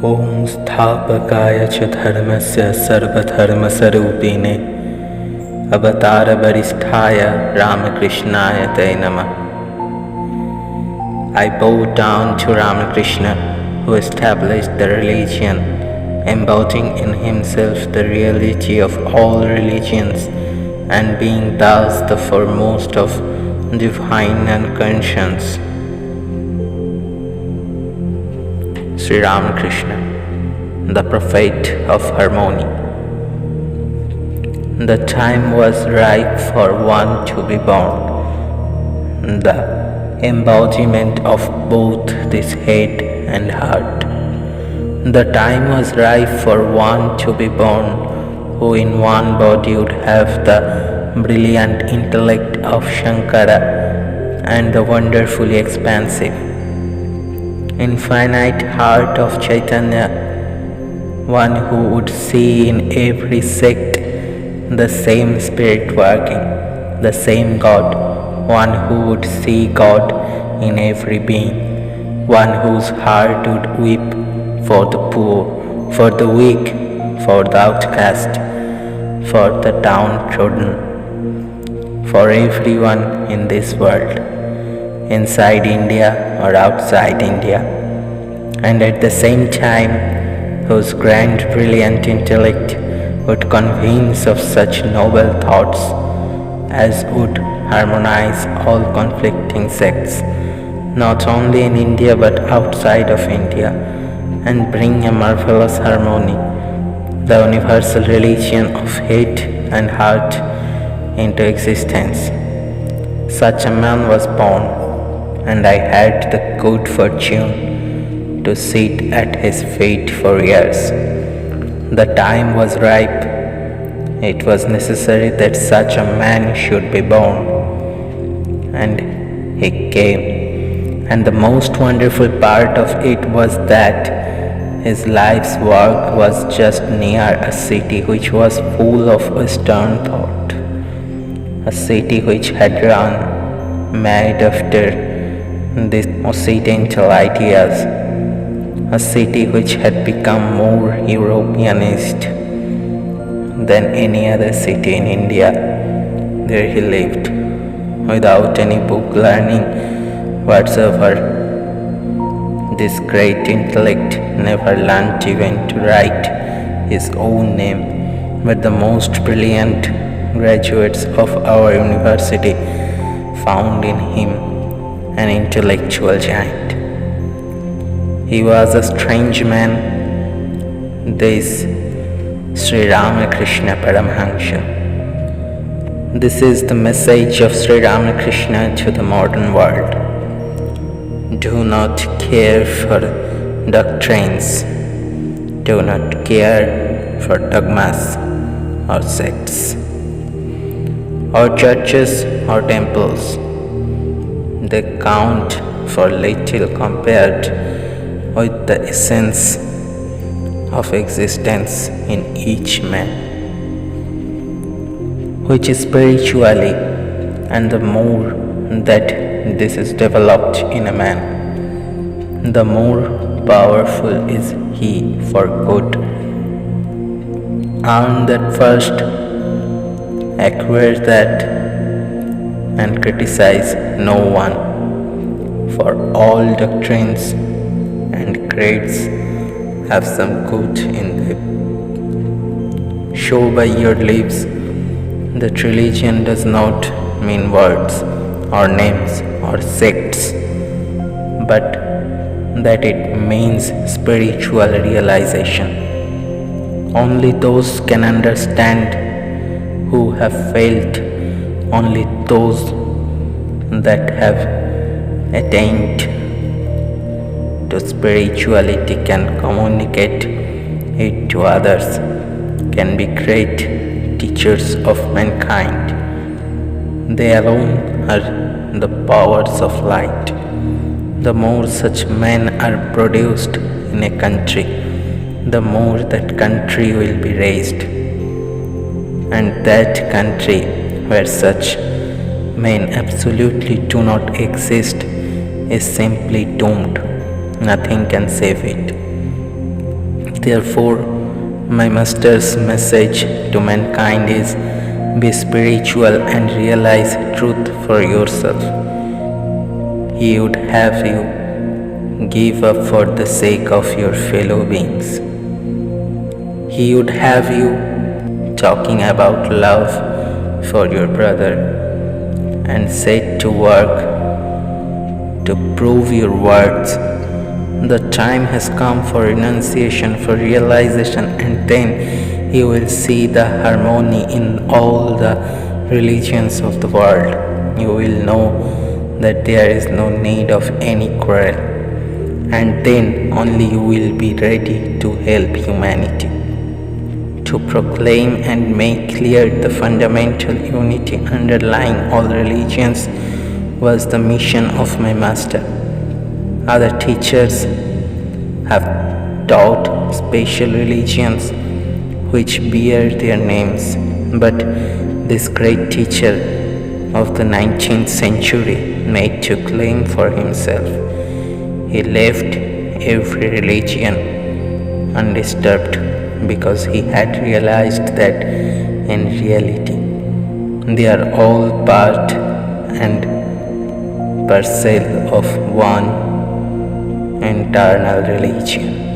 Om Sthapakaya cha dharmasya sarvadharmasarupine Avatara Varisthaya Ramakrishnaya Te Namah. I bow down to Ramakrishna, who established the religion, embodying in himself the reality of all religions, and being thus the foremost of divine unconscience. Sri Ramakrishna, the prophet of harmony. The time was ripe for one to be born, the embodiment of both this head and heart. The time was ripe for one to be born, who in one body would have the brilliant intellect of Shankara and the wonderfully expansive, infinite heart of Chaitanya, one who would see in every sect the same spirit working, the same God, one who would see God in every being, one whose heart would weep for the poor, for the weak, for the outcast, for the downtrodden, for everyone in this world, inside India or outside India, and at the same time whose grand brilliant intellect would convince of such noble thoughts as would harmonize all conflicting sects, not only in India but outside of India, and bring a marvelous harmony, the universal religion of head and heart, into existence. Such a man was born, and I had the good fortune to sit at his feet for years. The time was ripe. It was necessary that such a man should be born. And he came. And the most wonderful part of it was that his life's work was just near a city which was full of Western thought, a city which had run mad after these Occidental ideas, a city which had become more Europeanist than any other city in India. There he lived, without any book learning whatsoever. This great intellect never learnt even to write his own name, but the most brilliant graduates of our university found in him an intellectual giant. He was a strange man, this Sri Ramakrishna Paramhansha. This is the message of Sri Ramakrishna to the modern world. Do not care for doctrines, do not care for dogmas or sects, or churches or temples. They count for little compared with the essence of existence in each man, which is spiritually, and the more that this is developed in a man, the more powerful is he for good. Earn that first, acquire that, and criticize no one, for all doctrines and creeds have some good in them. Show by your lives that religion does not mean words or names or sects, but that it means spiritual realization. Only those can understand who have failed, only those that have attained to spirituality can communicate it to others, can be great teachers of mankind. They alone are the powers of light. The more such men are produced in a country, the more that country will be raised. And that country where such men absolutely do not exist is simply doomed. Nothing can save it. Therefore, my master's message to mankind is be spiritual and realize truth for yourself. He would have you give up for the sake of your fellow beings. He would have you talking about love for your brother and set to work to prove your words. The time has come for renunciation, for realization, and then you will see the harmony in all the religions of the world. You will know that there is no need of any quarrel, and then only you will be ready to help humanity. To proclaim and make clear the fundamental unity underlying all religions was the mission of my master. Other teachers have taught special religions which bear their names, but this great teacher of the 19th century made to claim for himself. He left every religion undisturbed because he had realized that in reality they are all part and parcel of one eternal religion.